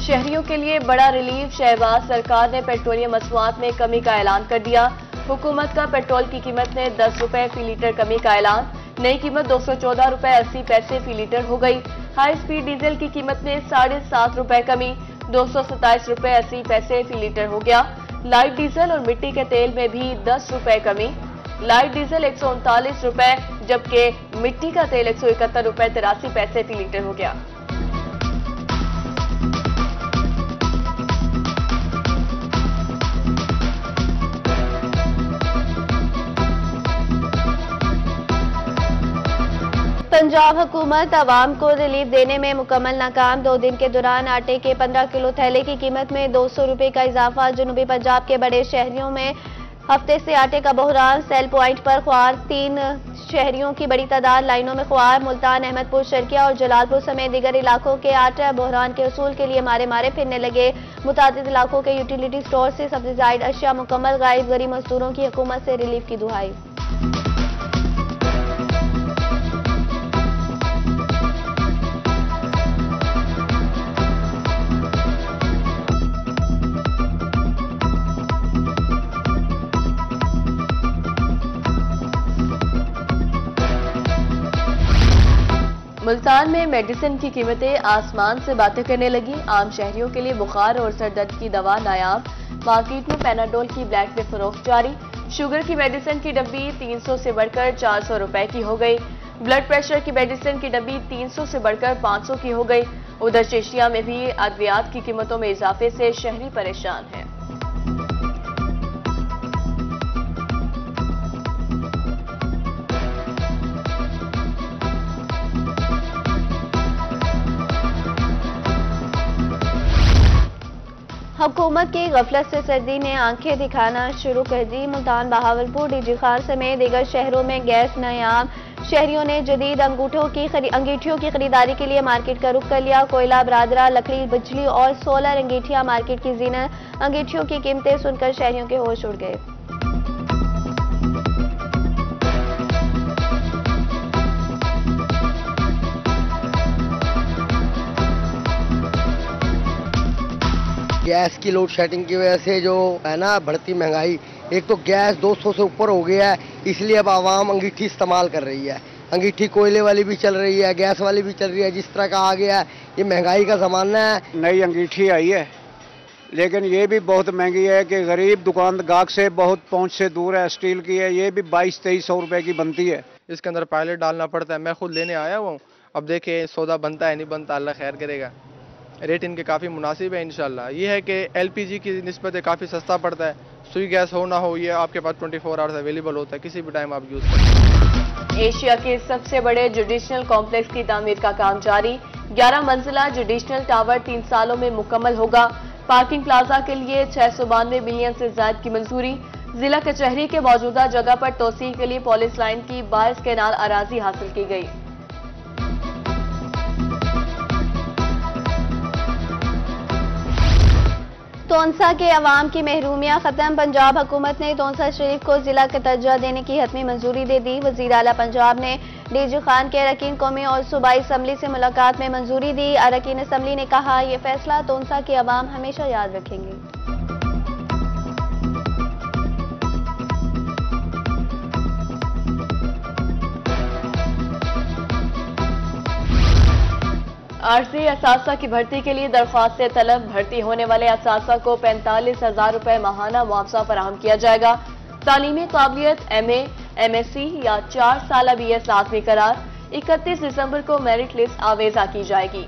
शहरियों के लिए बड़ा रिलीफ। शहबाज सरकार ने पेट्रोलियम मसनूआत में कमी का ऐलान कर दिया। हुकूमत का पेट्रोल की कीमत में 10 रुपए फी लीटर कमी का ऐलान। नई कीमत 214 रुपए 80 पैसे फी लीटर हो गई। हाई स्पीड डीजल की कीमत में 7.5 रुपए कमी, 227 रुपए 80 पैसे फी लीटर हो गया। लाइट डीजल और मिट्टी के तेल में भी 10 रुपए कमी। लाइट डीजल 139 रुपए जबकि मिट्टी का तेल 171 रुपए 83 पैसे फी लीटर हो गया। पंजाब हुकूमत आवाम को रिलीफ देने में मुकम्मल नाकाम। 2 दिन के दौरान आटे के 15 किलो थैले की कीमत में 200 रुपए का इजाफा। जनूबी पंजाब के बड़े शहरों में हफ्ते से आटे का बहरान। सेल पॉइंट पर ख्वार 3 शहरियों की बड़ी तादाद लाइनों में ख्वार। मुल्तान, अहमदपुर, शर्किया और जलालपुर समेत दीगर इलाकों के आटा बहरान के असूल के लिए मारे मारे फिरने लगे। मुतादिद इलाकों के यूटिलिटी स्टोर से सब्सिडाइज्ड अशिया मुकम्मल गायब। गरीब मजदूरों की हुकूमत से रिलीफ की दुहाई। मुल्तान में मेडिसिन की कीमतें आसमान से बातें करने लगी। आम शहरियों के लिए बुखार और सरदर्द की दवा नायाब। मार्केट में पैनाडोल की ब्लैक में फरोख्त जारी। शुगर की मेडिसिन की डब्बी 300 से बढ़कर 400 रुपए की हो गई। ब्लड प्रेशर की मेडिसिन की डब्बी 300 से बढ़कर 500 की हो गई। उधर चिश्तिया में भी अद्वियात की कीमतों में इजाफे से शहरी परेशान हैं। हुकूमत की गफलत से सर्दी ने आंखें दिखाना शुरू कर दी। मुल्तान, बहावलपुर, डीजी खान समेत दीगर शहरों में गैस नायाब। शहरियों ने जदीद अंगीठियों की खरीदारी के लिए मार्केट का रुख कर लिया। कोयला, बरादरा, लकड़ी, बिजली और सोलर अंगीठियां मार्केट की जीनत। अंगीठियों की कीमतें सुनकर शहरियों के होश उड़ गए। गैस की लोड शेडिंग की वजह से जो है ना बढ़ती महंगाई, एक तो गैस 200 से ऊपर हो गया है, इसलिए अब आवाम अंगीठी इस्तेमाल कर रही है। अंगीठी कोयले वाली भी चल रही है, गैस वाली भी चल रही है। जिस तरह का आ गया है, ये महंगाई का ज़माना है। नई अंगीठी आई है लेकिन ये भी बहुत महंगी है कि गरीब दुकान गाहक से बहुत पहुंच से दूर है। स्टील की है, ये भी 2200-2300 रुपए की बनती है। इसके अंदर पायलट डालना पड़ता है। मैं खुद लेने आया हुआ हूँ। अब देखिए सौदा बनता है नहीं बनता, अल्लाह खैर करेगा। रेट इनके काफ़ी मुनासिब है इंशाल्लाह। ये है कि एलपीजी की निस्बत काफ़ी सस्ता पड़ता है। सुई गैस हो ना हो, ये आपके पास 24 आवर्स अवेलेबल होता है, किसी भी टाइम आप यूज़ कर सकते हैं। एशिया के सबसे बड़े जुडिशनल कॉम्प्लेक्स की तामीर का काम जारी। 11 मंजिला जुडिशनल टावर 3 सालों में मुकम्मल होगा। पार्किंग प्लाजा के लिए 692 मिलियन से ज्यादा की मंजूरी। जिला कचहरी के मौजूदा जगह पर तोसी के लिए पॉलिस लाइन की 22 केनाल अराजी हासिल की गई। तोंसा के अवाम की महरूमियां खत्म। पंजाब हुकूमत ने तोंसा शरीफ को जिला का दर्जा देने की हतमी मंजूरी दे दी। वजीर आला पंजाब ने डीजी खान के अरकान कौमी और सूबाई असम्बली से मुलाकात में मंजूरी दी। अरकान असम्बली ने कहा, यह फैसला तोंसा के अवाम हमेशा याद रखेंगे। आरजी असासा की भर्ती के लिए दरख्वास्त तलब। भर्ती होने वाले असासा को 45,000 रुपए माहाना मुआवजा फराहम किया जाएगा। तालीमी काबिलियत MA, MSc या 4 साल BS लाजमी करार। 31 दिसंबर को मेरिट लिस्ट आवेजा की जाएगी।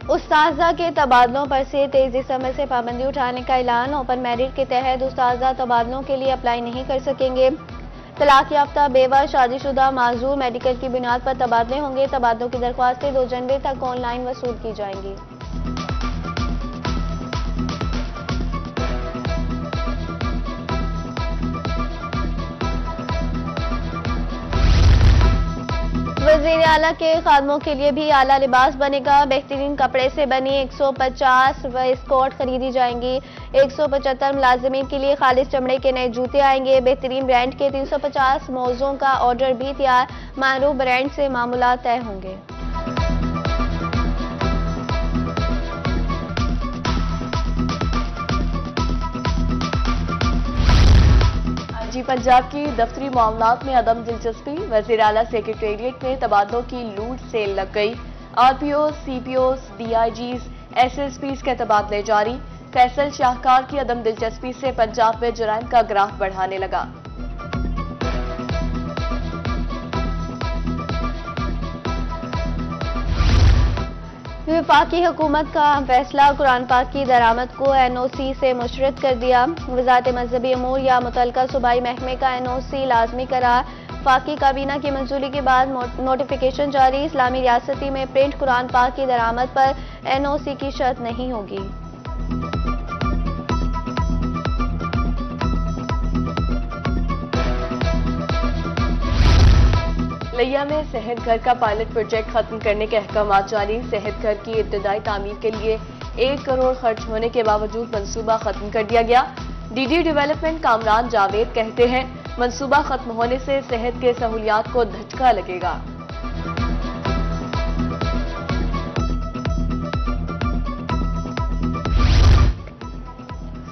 उस्ताजा के तबादलों पर से 23 दिसंबर से पाबंदी उठाने का ऐलान। ओपन मेरिट के तहत उस्ताजा तबादलों के लिए अप्लाई नहीं कर सकेंगे। तलाक याफ्ता, बेवा, शादीशुदा, माजूर, मेडिकल की बुनियाद पर तबादले होंगे। तबादलों की दरख्वास्तें 2 जनवरी तक ऑनलाइन वसूल की जाएंगी। वज़ीर आला के खादमों के लिए भी आला लिबास बनेगा। बेहतरीन कपड़े से बनी 150 वेस्टकोट खरीदी जाएंगी। 175 मुलाजिमीन के लिए खालिस चमड़े के नए जूते आएंगे। बेहतरीन ब्रांड के 350 मौजों का ऑर्डर भी तैयार। मारूफ ब्रांड से मामूलात तय होंगे। पंजाब की दफ्तरी मामलात में अदम दिलचस्पी। वज़ीर आला सेक्रेटेरिएट में तबादलों की लूट सेल लग गई। आरपीओ, सीपीओ, डीआईजीज, एसएसपीज के तबादले जारी। फैसल शाहकार की अदम दिलचस्पी से पंजाब में जुराइम का ग्राफ बढ़ाने लगा। वफाकी हुकूमत का फैसला कुरान पाक की दरामद को एनओसी से मुशर्रद कर दिया। वज़ारत मजहबी अमूर या मुतल्लिका सूबाई महकमे का एनओसी लाजमी करार। वफाकी काबीना की मंजूरी के बाद नोटिफिकेशन जारी। इस्लामी रियासती में प्रिंट कुरान पाक की दरामद पर एनओसी की शर्त नहीं होगी। लिया में सेहत घर का पायलट प्रोजेक्ट खत्म करने के अहकाम जारी। सेहत घर की इब्तदाई तामीर के लिए 1 करोड़ खर्च होने के बावजूद मंसूबा खत्म कर दिया गया। डीडी डेवलपमेंट कामरान जावेद कहते हैं, मंसूबा खत्म होने से सेहत के सहूलियात को धचका लगेगा।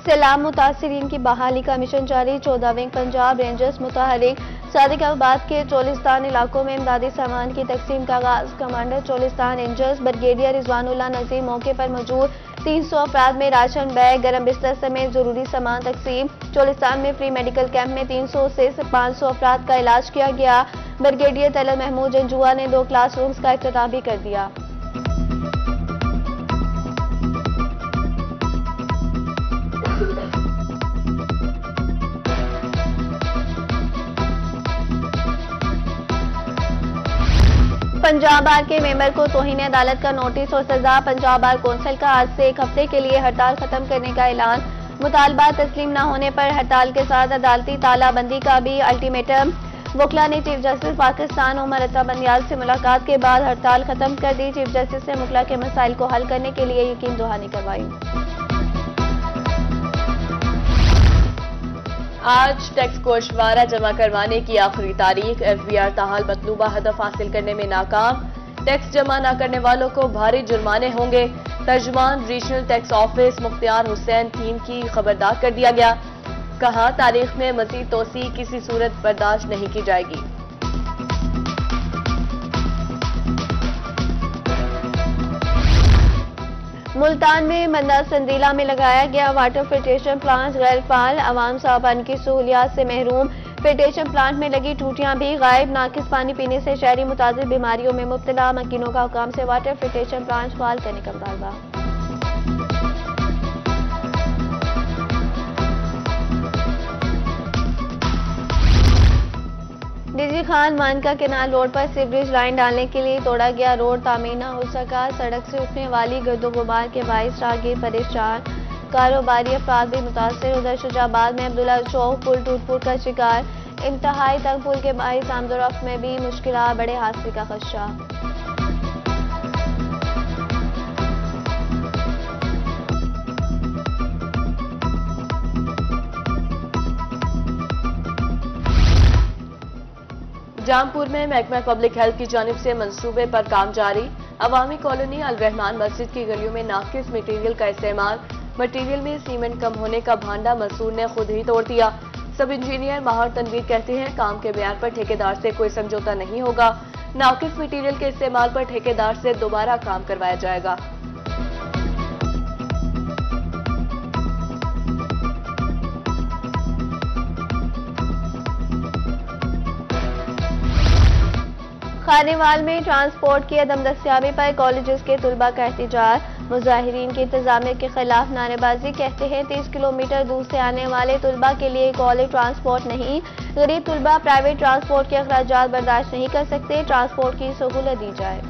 सैलाब मुतासिरीन की बहाली का मिशन जारी। 14 विंग पंजाब रेंजर्स मुतहरिक। सादिकाबाद के चोलिस्तान इलाकों में इमदादी सामान की तकसीम का आगाज। कमांडर चोलिस्तान रेंजर्स ब्रिगेडियर रिजवानुल्लाह नजीर मौके पर मौजूद। 300 अफराद में राशन बैग, गर्म बिस्तर समेत जरूरी सामान तकसीम। चोलिस्तान में फ्री मेडिकल कैंप में 300 से 500 अफराद का इलाज किया गया। ब्रिगेडियर तलत महमूद जंजुआ ने 2 क्लासरूम्स का इफ्तिताह भी कर दिया। पंजाब बार के मेंबर को तौहीन अदालत का नोटिस और सजा। पंजाब बार कौंसिल का आज से 1 हफ्ते के लिए हड़ताल खत्म करने का ऐलान। मुतालबा तस्लीम न होने पर हड़ताल के साथ अदालती तालाबंदी का भी अल्टीमेटम। वकला ने चीफ जस्टिस पाकिस्तान उमर अता बंदियाल से मुलाकात के बाद हड़ताल खत्म कर दी। चीफ जस्टिस ने वकला के मसाइल को हल करने के लिए यकीन दहानी करवाई। आज टैक्स गोशवारा जमा करवाने की आखिरी तारीख। एफबीआर ताहाल मतलूबा हदफ हासिल करने में नाकाम। टैक्स जमा न करने वालों को भारी जुर्माने होंगे। तर्जुमान regional tax office Mukhtiar Hussain Thaheem की खबरदार कर दिया गया। कहा, तारीख में मजीद तोसी किसी सूरत बर्दाश्त नहीं की जाएगी। मुल्तान में मंदा संदीला में लगाया गया वाटर फिल्ट्रेशन प्लांट गैर फाल। अवाम साफ पानी की सहूलियात से महरूम। फिल्ट्रेशन प्लांट में लगी टूटियां भी गायब। नाकिस पानी पीने से शहरी मुतादिद बीमारियों में मुब्तला। मकीनों का हुकाम से वाटर फिल्ट्रेशन प्लांट फाल करने का मुतालबा। डीजी खान मानका केनाल रोड पर सीवरेज लाइन डालने के लिए तोड़ा गया रोड तामीर न हो सका। सड़क से उठने वाली गर्दो गुबार के बाइस राहगीर परेशान। कारोबारी अफराद भी मुतासर। उधर शुजाबाद में अब्दुल्ला चौक पुल टूट का शिकार। इंतहाई तंग पुल के बाइस आमदोरफ्त में भी मुश्किलात। बड़े हादसे का खदशा। जामपुर में महकमा पब्लिक हेल्थ की जानिब से मंसूबे पर काम जारी। अवामी कॉलोनी अल रहमान मस्जिद की गलियों में नाकिस मटीरियल का इस्तेमाल। मटीरियल में सीमेंट कम होने का भांडा मसूर ने खुद ही तोड़ दिया। सब इंजीनियर माहर तनवीर कहते हैं, काम के म्यार पर ठेकेदार से कोई समझौता नहीं होगा। नाकिस मटीरियल के इस्तेमाल पर ठेकेदार से दोबारा काम करवाया जाएगा। खानेवाल में ट्रांसपोर्ट की अदम दस्तियाबी पर कॉलेजेस के तुलबा का एहतजाज। मुजाहिरीन की इंतजामिया के खिलाफ नारेबाजी। कहते हैं 30 किलोमीटर दूर से आने वाले तुलबा के लिए कॉलेज ट्रांसपोर्ट नहीं। गरीब तुलबा प्राइवेट ट्रांसपोर्ट के अखराजात बर्दाश्त नहीं कर सकते। ट्रांसपोर्ट की सहूलत दी जाए।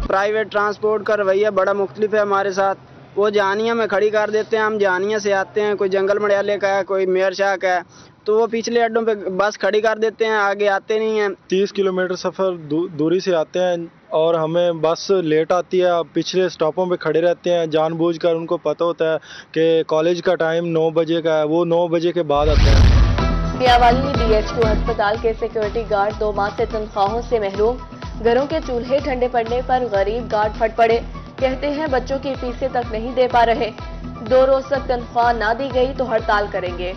प्राइवेट ट्रांसपोर्ट का रवैया बड़ा मुख्तलिफ है हमारे साथ। वो जानिया में खड़ी कर देते हैं। हम जानिया से आते हैं, कोई जंगल मड़ियाले का है, कोई मेयर शाह का है, तो वो पिछले अड्डों पे बस खड़ी कर देते हैं, आगे आते नहीं हैं। 30 किलोमीटर सफ़र दूरी से आते हैं और हमें बस लेट आती है, पिछले स्टॉपों पे खड़े रहते हैं। जानबूझकर उनको पता होता है कि कॉलेज का टाइम 9 बजे का है, वो 9 बजे के बाद आते हैं। मियांवाली DHQ अस्पताल के सिक्योरिटी गार्ड 2 माह से तनख्वाहों से महरूम। घरों के चूल्हे ठंडे पड़ने पर गरीब गार्ड फट पड़े। कहते हैं बच्चों की फीसें तक नहीं दे पा रहे, 2 रोज तक तनख्वाह ना दी गई तो हड़ताल करेंगे।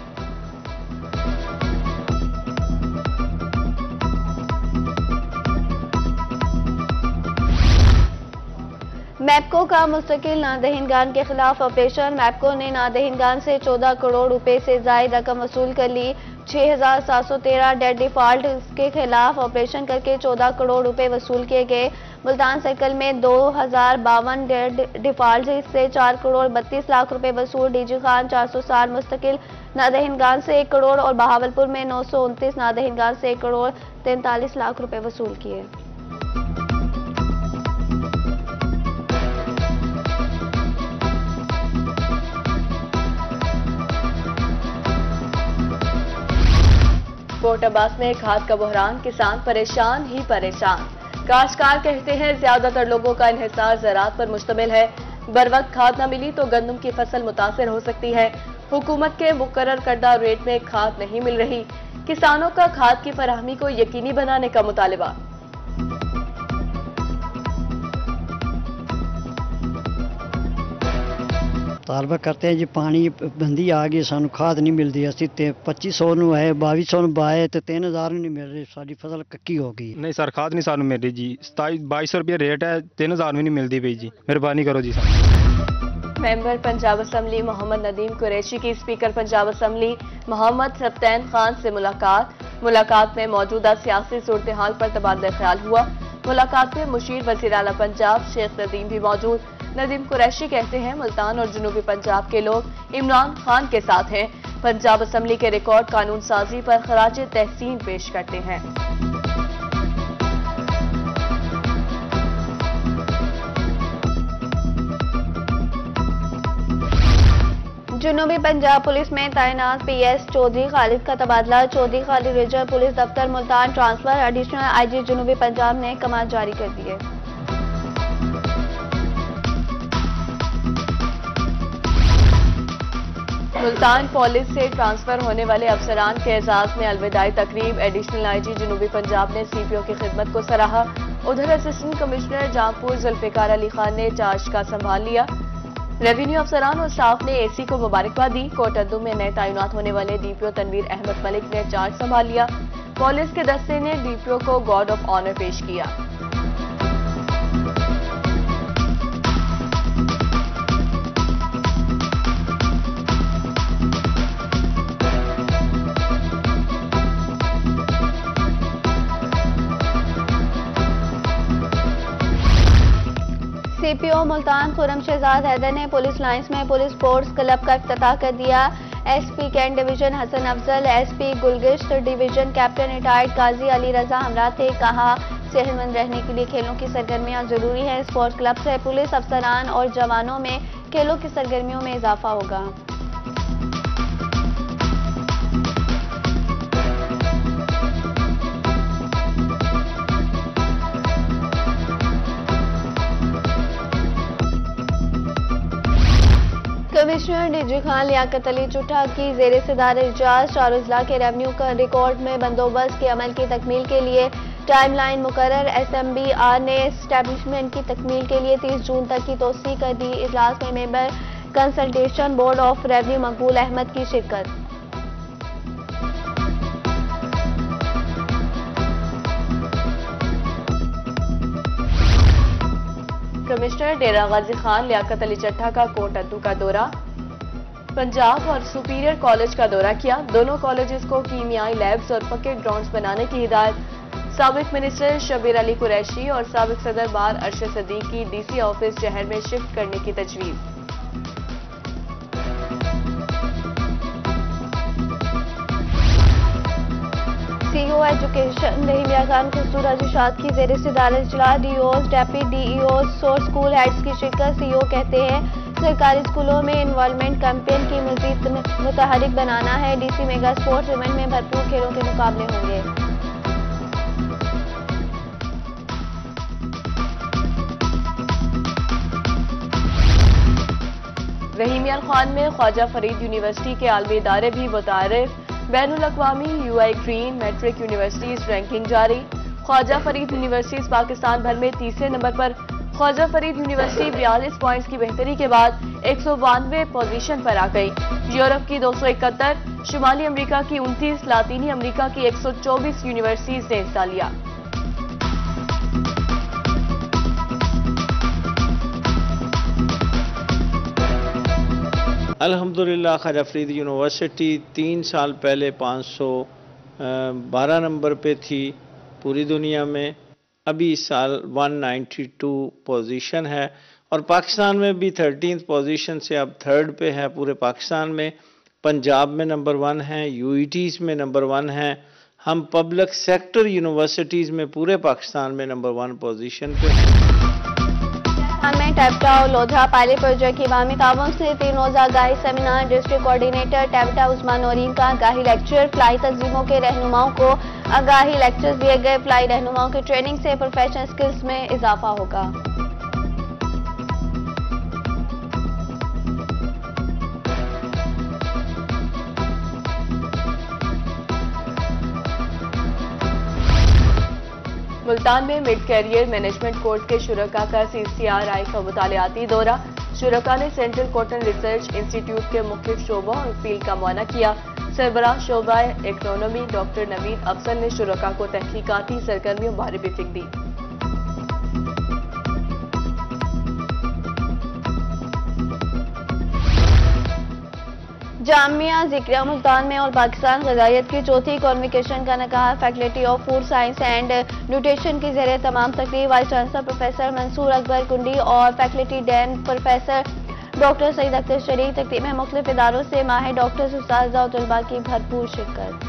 मैप्को का मुस्तकिल नादहिनगान के खिलाफ ऑपरेशन। मैप्को ने नादहिनगान से 14 करोड़ रुपए से ज्यादा रकम वसूल कर ली। 6,713 डेट डिफॉल्ट के खिलाफ ऑपरेशन करके 14 करोड़ रुपए वसूल किए गए। मुल्तान सर्कल में 2,052 डेट डिफॉल्ट से 4 करोड़ 32 लाख रुपए वसूल। डीजी खान 460 मुस्तकिल नादहिनगान से 1 करोड़ और बहावलपुर में 929 नादहिनगान से 1 करोड़ 43 लाख रुपए वसूल किए। कोट अब्बास में खाद का बहरान, किसान परेशान ही परेशान। काश्तकार कहते हैं ज्यादातर लोगों का इन्हिसार ज़राअत पर मुश्तमिल है। बर वक्त खाद न मिली तो गंदम की फसल मुतासिर हो सकती है। हुकूमत के मुकर्रर करदा रेट में खाद नहीं मिल रही। किसानों का खाद की फराहमी को यकीनी बनाने का मुतालिबा। तालबा करते हैं जी पानी बंदी आ गई, सानू खाद नहीं मिलती। असी 2500 ਨੂੰ है, 2200 बाए तो 3000 नहीं मिल रही, साड़ी फसल कक्की हो गई। नहीं सर, खाद नहीं सानू मिल रही जी। 2200 रुपये रेट है, 3000 भी नहीं मिलती भाई जी, मेहरबानी करो जी sir. Member Punjab assembly Muhammad Nadeem Qureshi की स्पीकर पंजाब असम्बली मोहम्मद सफ्तैन खान से मुलाकात में मौजूदा सियासी सूरत हाल पर तबादला ख्याल हुआ। मुलाकात में मुशीर वज़ीर आला पंजाब शेख नदीम भी मौजूद। नदीम कुरैशी कहते हैं मुल्तान और जनूबी पंजाब के लोग इमरान खान के साथ हैं। पंजाब असम्बली के रिकॉर्ड कानून साजी पर खराज तहसीन पेश करते हैं। जनूबी पंजाब पुलिस में तैनात PS चौधरी खालिद का तबादला। चौधरी खालिद रिजर्व पुलिस दफ्तर मुल्तान ट्रांसफर। एडिशनल IG जनूबी पंजाब ने कमान जारी कर दिए। मुल्तान पुलिस से ट्रांसफर होने वाले अफसरान के एजाज में अलविदाई तकरीब। एडिशनल IG जनूबी पंजाब ने CPO की खिदमत को सराहा। उधर असिस्टेंट कमिश्नर जहांपुर जुल्फिकार अली खान ने चार्ज का संभाल लिया। रेवेन्यू अफसरान और स्टाफ ने AC को मुबारकबाद दी। कोटद्दू में नए तैनात होने वाले DPO तनवीर अहमद मलिक ने चार्ज संभाल लिया। पुलिस के दस्ते ने DPO को गार्ड ऑफ ऑनर पेश किया। CPO मुल्तान खुरम शहजाद हैदर ने पुलिस लाइंस में पुलिस स्पोर्ट्स क्लब का इफ्तिताह कर दिया। SP cantt division Hasan Afzal, SP Gulgasht division captain retired Qazi Ali Raza हमरा थे। कहा सेहतमंद रहने के लिए खेलों की सरगर्मियां जरूरी है। स्पोर्ट्स क्लब से पुलिस अफसरान और जवानों में खेलों की सरगर्मियों में इजाफा होगा। कमिश्नर डीजी खान लियाकत अली चुट्टा की जेर सदारत इजलास 4 अजला के रेवेन्यू का रिकॉर्ड में बंदोबस्त के अमल की तकमील के लिए टाइमलाइन मुकर्रर। SMBR ने एस्टेब्लिशमेंट की तकमील के लिए 30 जून तक की तोसी कर दी। इजलास में member consultation board of revenue मकबूल अहमद की शिरकत। कमिश्नर डेरा गाजी खान लियाकत अली चट्टा का कोटद्दू का दौरा। पंजाब और सुपीरियर कॉलेज का दौरा किया। दोनों कॉलेजेस को कीमियाई लैब्स और पक्के ग्राउंड्स बनाने की हिदायत। साबिक मिनिस्टर शबीर अली कुरैशी और साबिक सदर बार अरशद सदीक की DC ऑफिस शहर में शिफ्ट करने की तजवीज़। CEO एजुकेशन रहीमिया खान कस्तूरा जिशाद की जेर सदारत इजलास। DEOs, डेप्यूटी DEOs और स्कूल हेड्स की शिरकत। CEO कहते हैं सरकारी स्कूलों में इन्वॉल्वमेंट कैंपेन की मजीद मुतहरिक बनाना है। DC मेगा स्पोर्ट्स इवेंट में भरपूर खेलों के मुकाबले होंगे। रहीम यार खान में ख्वाजा फरीद यूनिवर्सिटी के आलमी इदारे भी मुतारिफ। बैनुल अक़वामी UI green metric universities ranking जारी। ख्वाजा फरीद यूनिवर्सिटीज पाकिस्तान भर में तीसरे नंबर पर। ख्वाजा फरीद यूनिवर्सिटी 42 पॉइंट्स की बेहतरी के बाद 192 पोजीशन पर आ गई। यूरोप की 271, शुमाली अमेरिका की 29, लातीनी अमेरिका की 124 यूनिवर्सिटीज ने हिस्सा लिया। अल्हम्दुलिल्लाह ख्वाजा फरीद यूनिवर्सिटी 3 साल पहले 512 नंबर पे थी पूरी दुनिया में, अभी इस साल 192 पोजीशन है और पाकिस्तान में भी 13th पोजीशन से अब 3rd पे है पूरे पाकिस्तान में। पंजाब में नंबर 1 है, UETs में नंबर 1 है। हम पब्लिक सेक्टर यूनिवर्सिटीज़ में पूरे पाकिस्तान में नंबर 1 पोजीशन पे हैं। में टैप्टा और लोधा पायलट प्रोजेक्ट की बामी ताउन से 3 रोज़ा आगाही सेमिनार। डिस्ट्रिक्ट कोऑर्डिनेटर टैप्टा उस्मान नौरीन का आगाही लेक्चर। फ्लाई तंजीमों के रहनुमाओं को आगाही लेक्चर्स दिए गए। फ्लाई रहनुमाओं की ट्रेनिंग से प्रोफेशनल स्किल्स में इजाफा होगा। मुल्तान में मिड कैरियर मैनेजमेंट कोर्स के शुरका का CCRI का मुतालियाती दौरा। शुरका ने सेंट्रल कॉटन रिसर्च इंस्टीट्यूट के मुख्तलिफ शोबों और फील्ड का मुआयना किया। सरबराह शोबा इकोनॉमी डॉक्टर नवीद अफजल ने शुरका को तहकीकाती सरगर्मियों बारे ब्रीफिंग दी। जामिया ज़िक्रिया मुल्तान में और पाकिस्तान ग़ज़ाइयत की चौथी कॉन्वोकेशन का इनेकाद। Faculty of food science and nutrition की ज़ेरे तमाम तकरीब vice chancellor professor Mansoor Akbar Kundi और faculty dean professor doctor Saeed Akhtar शरीक। तकरीब में मुख्तलिफ इदारों से माहिर डॉक्टर्स, उस्ताज़ और तलबा की भरपूर शिरकत।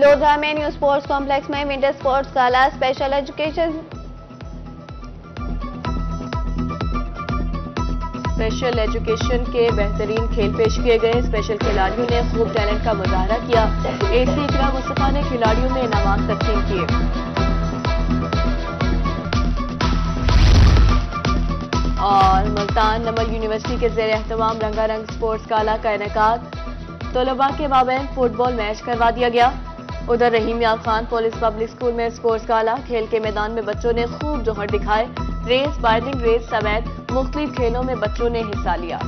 लोधा में न्यू स्पोर्ट्स कॉम्प्लेक्स में विंटर स्पोर्ट्स गाला। स्पेशल एजुकेशन के बेहतरीन खेल पेश किए गए। स्पेशल खिलाड़ियों ने खूब टैलेंट का मुजाहरा किया। AC इकराम मुस्तफा ने खिलाड़ियों में इनामात तकसीम किए। और मुल्तान नमल यूनिवर्सिटी के ज़ेर एहतमाम रंगारंग स्पोर्ट्स गाला का इनेकाद। तलबा के माबैन फुटबॉल मैच करवा दिया गया। उधर रहीम यार खान पॉलिस पब्लिक स्कूल में स्पोर्ट्स गाला। खेल के मैदान में बच्चों ने खूब जोहर दिखाए। रेस, बाइंडिंग रेस समेत मुख्तलिफ खेलों में बच्चों ने हिस्सा लिया।